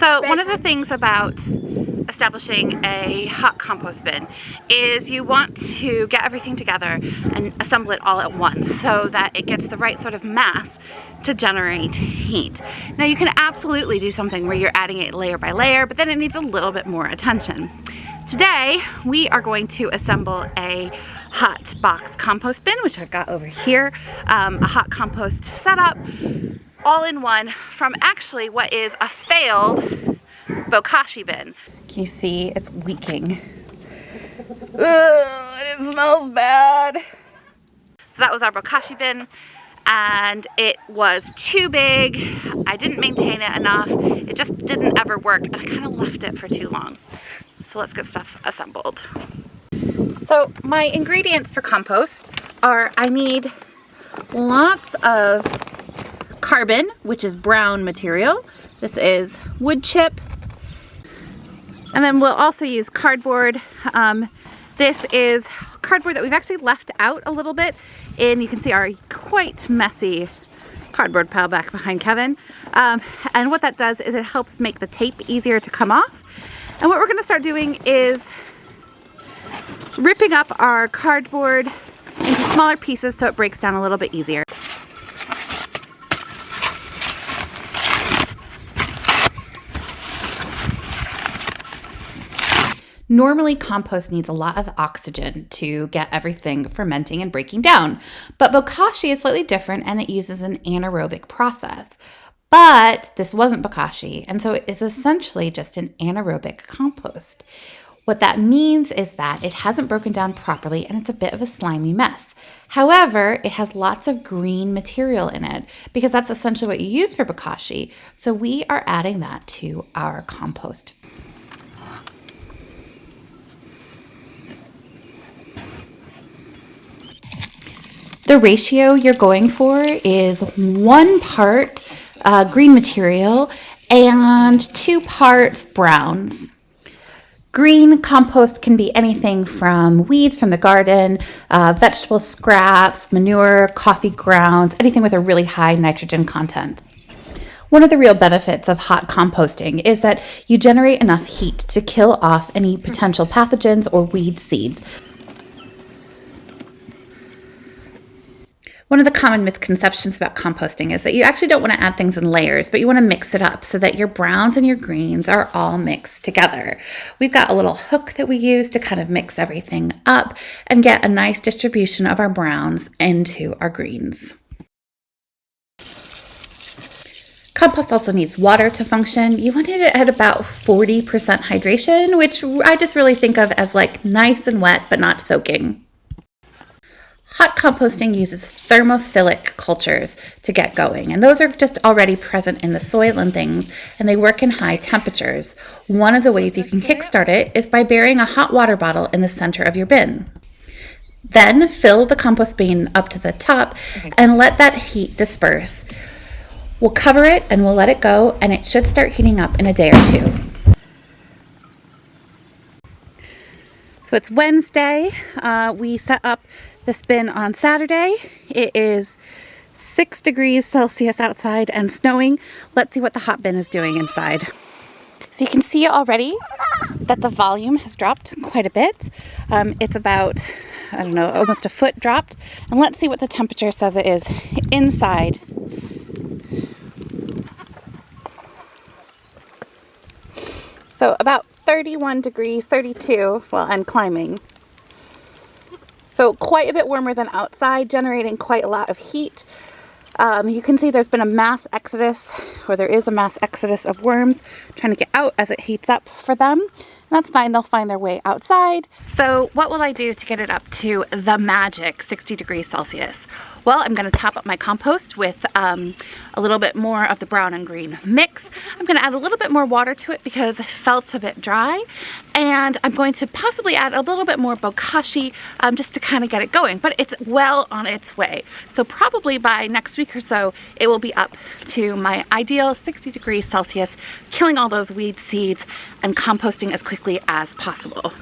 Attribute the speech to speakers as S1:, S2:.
S1: So one of the things about establishing a hot compost bin is you want to get everything together and assemble it all at once so that it gets the right sort of mass to generate heat. Now you can absolutely do something where you're adding it layer by layer, but then it needs a little bit more attention. Today we are going to assemble a hot box compost bin, which I've got over here, a hot compost setup, all in one, from actually what is a failed bokashi bin. Can you see it's leaking? Ugh, it smells bad. So that was our bokashi bin, and it was too big. I didn't maintain it enough. It just didn't ever work, and I kind of left it for too long. So let's get stuff assembled. So my ingredients for compost are, I need lots of carbon, which is brown material. This is wood chip. And then we'll also use cardboard. This is cardboard that we've actually left out a little bit in, you can see our quite messy cardboard pile back behind Kevin. And what that does is it helps make the tape easier to come off. And what we're gonna start doing is ripping up our cardboard into smaller pieces so it breaks down a little bit easier.
S2: Normally, compost needs a lot of oxygen to get everything fermenting and breaking down, but bokashi is slightly different and it uses an anaerobic process. But this wasn't bokashi, and so it is essentially just an anaerobic compost. What that means is that it hasn't broken down properly and it's a bit of a slimy mess. However, it has lots of green material in it because that's essentially what you use for bokashi. So we are adding that to our compost. The ratio you're going for is 1 part green material and 2 parts browns. Green compost can be anything from weeds from the garden, vegetable scraps, manure, coffee grounds, anything with a really high nitrogen content. One of the real benefits of hot composting is that you generate enough heat to kill off any potential pathogens or weed seeds. One of the common misconceptions about composting is that you actually don't want to add things in layers, but you want to mix it up so that your browns and your greens are all mixed together. We've got a little hook that we use to kind of mix everything up and get a nice distribution of our browns into our greens. Compost also needs water to function. You want it at about 40% hydration, which I just really think of as like nice and wet, but not soaking. Hot composting uses thermophilic cultures to get going, and those are just already present in the soil and things, and they work in high temperatures. One of the ways you can kickstart it is by burying a hot water bottle in the center of your bin. Then fill the compost bin up to the top and let that heat disperse. We'll cover it and we'll let it go, and it should start heating up in a day or two.
S1: So it's Wednesday. We set up this bin on Saturday. It is 6 degrees Celsius outside and snowing. Let's see what the hot bin is doing inside. So you can see already that the volume has dropped quite a bit. It's about, I don't know, almost a foot dropped. And let's see what the temperature says it is inside. So about 31 degrees, 32, well, and climbing. So quite a bit warmer than outside, generating quite a lot of heat. You can see there's been a mass exodus, or there is a mass exodus of worms trying to get out as it heats up for them. And that's fine, they'll find their way outside. So what will I do to get it up to the magic 60 degrees Celsius? Well, I'm going to top up my compost with a little bit more of the brown and green mix. I'm going to add a little bit more water to it because it felt a bit dry. And I'm going to possibly add a little bit more bokashi just to kind of get it going. But it's well on its way. So probably by next week or so, it will be up to my ideal 60 degrees Celsius, killing all those weed seeds and composting as quickly as possible.